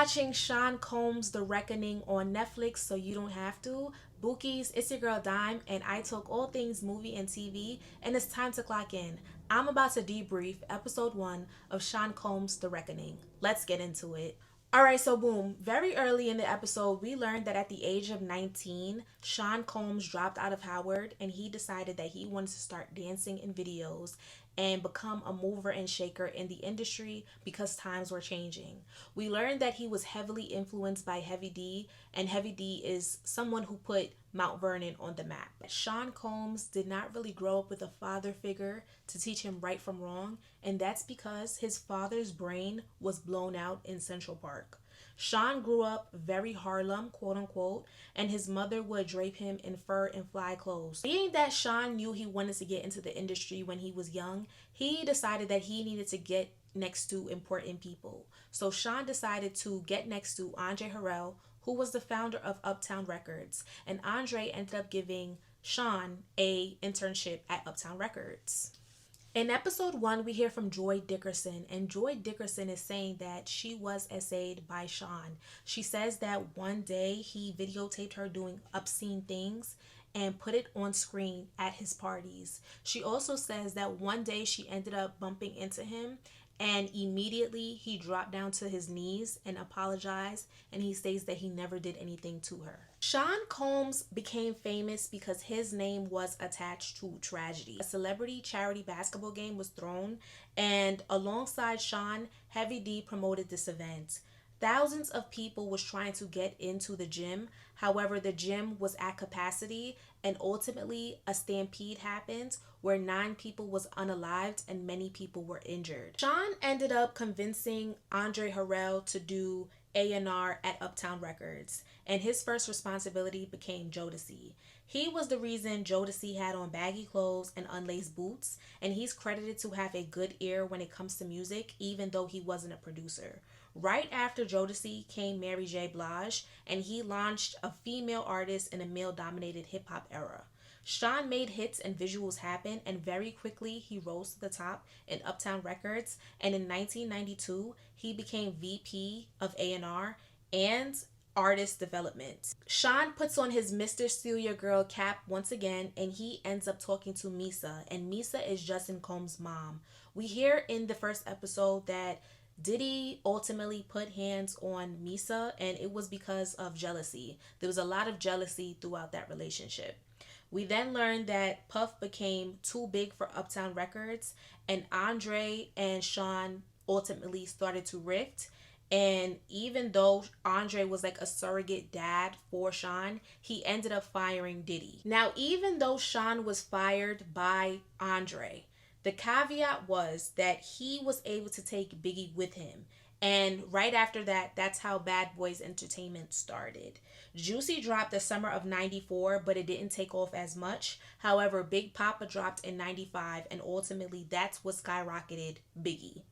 watching Sean Combs' The Reckoning on Netflix, so you don't have to. Bookies, it's your girl Dime, and I talk all things movie and TV, and it's time to clock in. I'm about to debrief episode 1 of Sean Combs' The Reckoning. Let's get into it. Alright, so boom. Very early in the episode, we learned that at the age of 19, Sean Combs dropped out of Howard and he decided that he wanted to start dancing in videos and become a mover and shaker in the industry because times were changing. We learned that he was heavily influenced by Heavy D, and Heavy D is someone who put Mount Vernon on the map. Sean Combs did not really grow up with a father figure to teach him right from wrong, and that's because his father's brain was blown out in Central Park. Sean grew up very Harlem, quote unquote, and his mother would drape him in fur and fly clothes. Being that Sean knew he wanted to get into the industry when he was young, he decided that he needed to get next to important people. So Sean decided to get next to Andre Harrell, who was the founder of Uptown Records, and Andre ended up giving Sean a internship at Uptown Records. In episode 1, we hear from Joy Dickerson, and Joy Dickerson is saying that she was essayed by Sean. She says that one day he videotaped her doing obscene things and put it on screen at his parties. She also says that one day she ended up bumping into him and immediately he dropped down to his knees and apologized, and he states that he never did anything to her. Sean Combs became famous because his name was attached to tragedy. A celebrity charity basketball game was thrown, and alongside Sean, Heavy D promoted this event. Thousands of people was trying to get into the gym. However, the gym was at capacity, and ultimately a stampede happened where 9 people was unalived and many people were injured. Sean ended up convincing Andre Harrell to do A&R at Uptown Records, and his first responsibility became Jodeci. He was the reason Jodeci had on baggy clothes and unlaced boots, and he's credited to have a good ear when it comes to music, even though he wasn't a producer. Right after Jodeci came Mary J. Blige, and he launched a female artist in a male-dominated hip-hop era. Sean made hits and visuals happen, and very quickly he rose to the top in Uptown Records, and in 1992 he became VP of A&R and artist development. Sean puts on his Mr. Steal Your Girl cap once again, and he ends up talking to Misa, and Misa is Justin Combs' mom. We hear in the first episode that Diddy ultimately put hands on Misa, and it was because of jealousy. There was a lot of jealousy throughout that relationship. We then learned that Puff became too big for Uptown Records, and Andre and Sean ultimately started to rift. And even though Andre was like a surrogate dad for Sean, he ended up firing Diddy. Now, even though Sean was fired by Andre, the caveat was that he was able to take Biggie with him. And right after that, that's how Bad Boys Entertainment started. Juicy dropped the summer of 94, but it didn't take off as much. However, Big Papa dropped in 95, and ultimately that's what skyrocketed Biggie.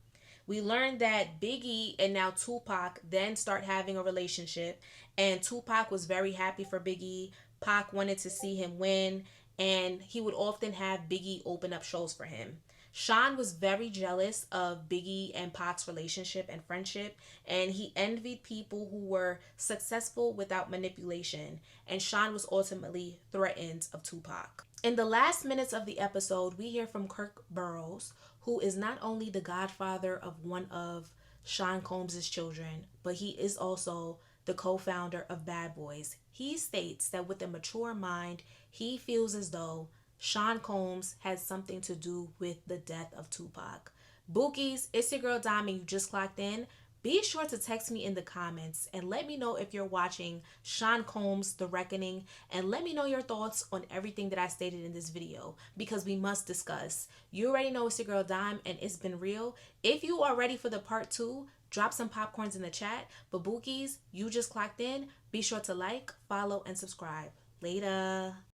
We learned that Biggie and now Tupac then start having a relationship, and Tupac was very happy for Biggie. Pac wanted to see him win, and he would often have Biggie open up shows for him. Sean was very jealous of Biggie and Pac's relationship and friendship, and he envied people who were successful without manipulation, and Sean was ultimately threatened of Tupac. In the last minutes of the episode, we hear from Kirk Burroughs, who is not only the godfather of one of Sean Combs' children, but he is also the co-founder of Bad Boys. He states that with a mature mind, he feels as though Sean Combs had something to do with the death of Tupac. Bookies, it's your girl Dami. You just clocked in. Be sure to text me in the comments and let me know if you're watching Sean Combs' The Reckoning, and let me know your thoughts on everything that I stated in this video, because we must discuss. You already know it's your girl Dime, and it's been real. If you are ready for the part 2, drop some popcorns in the chat. But Bookies, you just clocked in. Be sure to like, follow, and subscribe. Later.